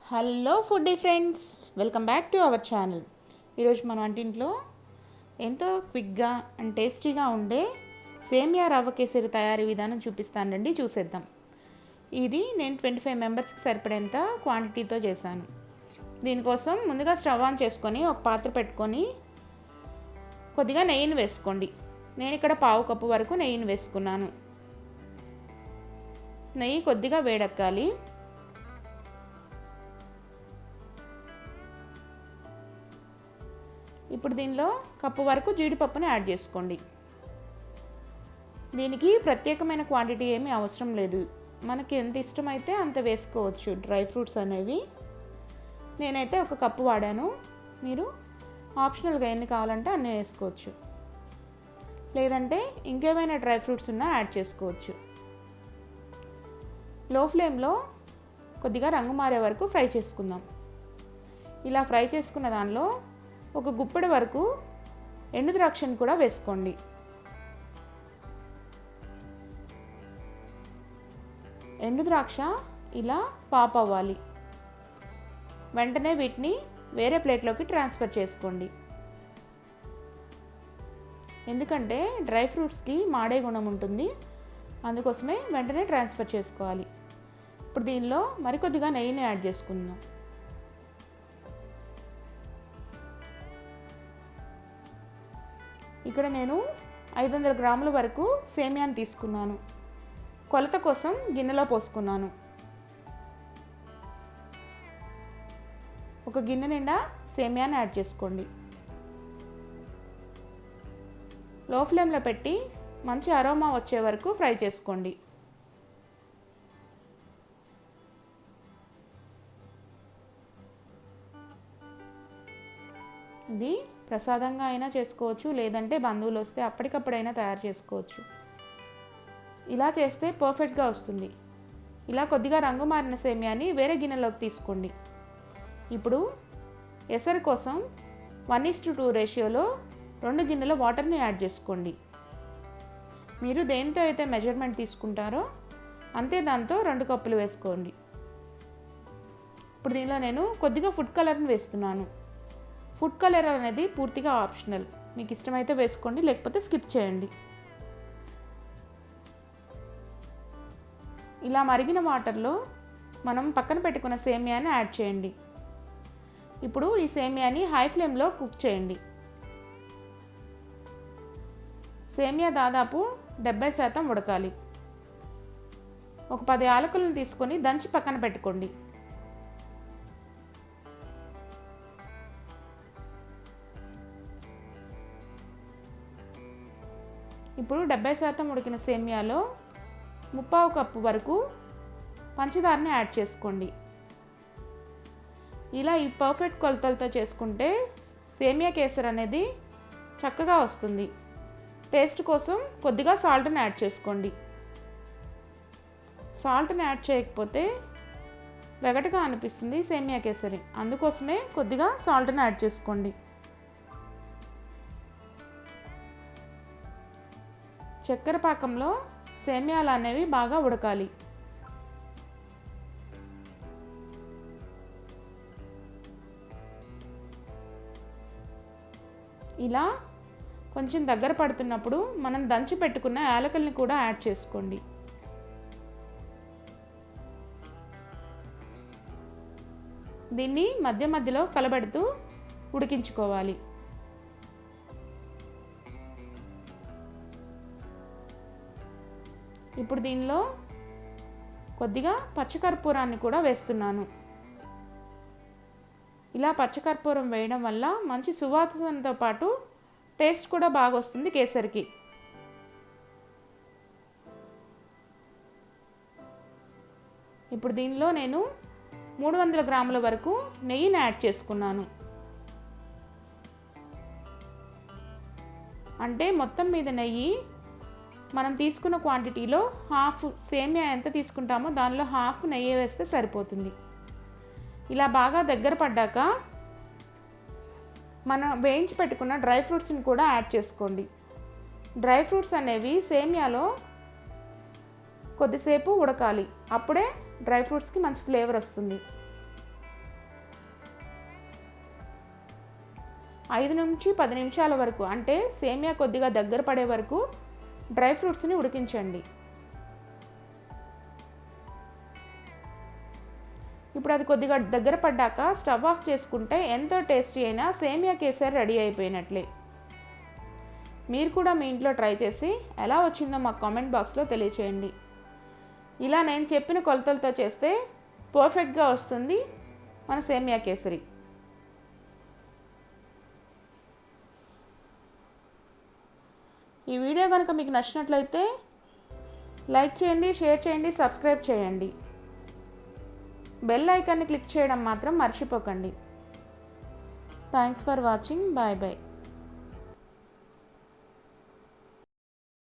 Hello foodie friends, welcome back to our channel. ఈరోజు మన వంటింట్లో ఎంతో క్విక్గా అండ్ టేస్టీగా ఉండే సేమియా రవ్వ కేసరి తయారీ విధానం చూపిస్తానండి. చూసేద్దాం. ఇది నేను 25 మెంబర్స్కి సరిపడేంత క్వాంటిటీతో చేశాను. దీనికోసం ముందుగా స్టవ్ ఆన్ చేసుకొని ఒక పాత్ర పెట్టుకొని కొద్దిగా నెయ్యిని వేసుకోండి. నేను ఇక్కడ 1/2 కప్పు వరకు నెయ్యిని వేసుకున్నాను. నెయ్యి కొద్దిగా వేడెక్కాలి. ఇప్పుడు దీనిలో కప్పు వరకు జీడిపప్పుని యాడ్ చేసుకోండి. దీనికి ప్రత్యేకమైన క్వాంటిటీ ఏమీ అవసరం లేదు. మనకి ఎంత ఇష్టమైతే అంత వేసుకోవచ్చు డ్రై ఫ్రూట్స్ అనేవి. నేనైతే 1 కప్పు వాడాను. మీరు ఆప్షనల్గా ఎన్ని కావాలంటే అన్నీ వేసుకోవచ్చు, లేదంటే ఇంకేమైనా డ్రై ఫ్రూట్స్ ఉన్నా యాడ్ చేసుకోవచ్చు. లో ఫ్లేమ్లో కొద్దిగా రంగు మారే వరకు ఫ్రై చేసుకుందాం. ఇలా ఫ్రై చేసుకున్న దానిలో 1 గుప్పెడు వరకు ఎండు ద్రాక్షను కూడా వేసుకోండి. ఎండు ద్రాక్ష ఇలా పాప్ అవ్వాలి. వెంటనే వీటిని వేరే ప్లేట్లోకి ట్రాన్స్ఫర్ చేసుకోండి. ఎందుకంటే డ్రై ఫ్రూట్స్కి మాడే గుణం ఉంటుంది, అందుకోసమే వెంటనే ట్రాన్స్ఫర్ చేసుకోవాలి. ఇప్పుడు దీనిలో మరికొద్దిగా నెయ్యిని యాడ్ చేసుకుందాం. ఇక్కడ నేను 500 గ్రాముల వరకు సేమియాని తీసుకున్నాను. కొలత కోసం గిన్నెలో పోసుకున్నాను. ఒక గిన్నె నిండా సేమియాని యాడ్ చేసుకోండి. లో ఫ్లేమ్లో పెట్టి మంచి అరోమా వచ్చే వరకు ఫ్రై చేసుకోండి. ఇది ప్రసాదంగా అయినా చేసుకోవచ్చు, లేదంటే బంధువులు వస్తే అప్పటికప్పుడైనా తయారు చేసుకోవచ్చు. ఇలా చేస్తే పర్ఫెక్ట్గా వస్తుంది. ఇలా కొద్దిగా రంగు మారిన సేమియాని వేరే గిన్నెలోకి తీసుకోండి. ఇప్పుడు ఎసరు కోసం 1:2 రేషియోలో 2 గిన్నెల వాటర్ని యాడ్ చేసుకోండి. మీరు దేనితో అయితే మెజర్మెంట్ తీసుకుంటారో అంతే దాంతో 2 కప్పులు వేసుకోండి. ఇప్పుడు దీనిలో నేను కొద్దిగా ఫుడ్ కలర్ని వేస్తున్నాను. ఫుడ్ కలర్ అనేది పూర్తిగా ఆప్షనల్. మీకు ఇష్టమైతే వేసుకోండి, లేకపోతే స్కిప్ చేయండి. ఇలా మరిగిన వాటర్లో మనం పక్కన పెట్టుకున్న సేమియాని యాడ్ చేయండి. ఇప్పుడు ఈ సేమియాని హై ఫ్లేమ్లో కుక్ చేయండి. సేమియా దాదాపు 70% ఉడకాలి. ఒక 10 యాలకులను తీసుకొని దంచి పక్కన పెట్టుకోండి. ఇప్పుడు 70% ఉడికిన సేమియాలో 1/2 కప్పు వరకు పంచదారని యాడ్ చేసుకోండి. ఇలా ఈ పర్ఫెక్ట్ కొలతలతో చేసుకుంటే సేమియా కేసరి అనేది చక్కగా వస్తుంది. టేస్ట్ కోసం కొద్దిగా సాల్ట్ని యాడ్ చేసుకోండి. సాల్ట్ని యాడ్ చేయకపోతే వెగటగా అనిపిస్తుంది సేమియా కేసరి, అందుకోసమే కొద్దిగా సాల్ట్ని యాడ్ చేసుకోండి. చక్కెర పాకంలో సేమియాలు అనేవి బాగా ఉడకాలి. ఇలా కొంచెం దగ్గర పడుతున్నప్పుడు మనం దంచి పెట్టుకున్న యాలకుల్ని కూడా యాడ్ చేసుకోండి. దీన్ని మధ్య మధ్యలో కలబెడుతూ ఉడికించుకోవాలి. ఇప్పుడు దీనిలో కొద్దిగా పచ్చకర్పూరాన్ని కూడా వేస్తున్నాను. ఇలా పచ్చకర్పూరం వేయడం వల్ల మంచి సువాసనతో పాటు టేస్ట్ కూడా బాగా వస్తుంది కేసరికి. ఇప్పుడు దీనిలో నేను 300 గ్రాముల వరకు నెయ్యిని యాడ్ చేసుకున్నాను. అంటే మొత్తం మీద నెయ్యి మనం తీసుకున్న క్వాంటిటీలో హాఫ్, సేమియా ఎంత తీసుకుంటామో దానిలో హాఫ్ నెయ్యి వేస్తే సరిపోతుంది. ఇలా బాగా దగ్గర పడ్డాక మనం వేయించి పెట్టుకున్న డ్రై ఫ్రూట్స్ని కూడా యాడ్ చేసుకోండి. డ్రై ఫ్రూట్స్ అనేవి సేమియాలో కొద్దిసేపు ఉడకాలి, అప్పుడే డ్రై ఫ్రూట్స్కి మంచి ఫ్లేవర్ వస్తుంది. 5 నుంచి 10 నిమిషాల వరకు, అంటే సేమియా కొద్దిగా దగ్గర పడే వరకు డ్రై ఫ్రూట్స్ని ఉడికించండి. ఇప్పుడు అది కొద్దిగా దగ్గర పడ్డాక స్టవ్ ఆఫ్ చేసుకుంటే ఎంతో టేస్టీ అయిన సేమియా కేసర్ రెడీ అయిపోయినట్లే. మీరు కూడా మీ ఇంట్లో ట్రై చేసి ఎలా వచ్చిందో మాకు కామెంట్ బాక్స్లో తెలియచేయండి. ఇలా నేను చెప్పిన కొలతలతో చేస్తే పర్ఫెక్ట్గా వస్తుంది మన సేమియా కేసరి. ఈ వీడియో కనుక మీకు నచ్చినట్లయితే లైక్ చేయండి, షేర్ చేయండి, సబ్స్క్రైబ్ చేయండి. బెల్ ఐకాన్ని క్లిక్ చేయడం మాత్రం మర్చిపోకండి. Thanks for watching. Bye bye.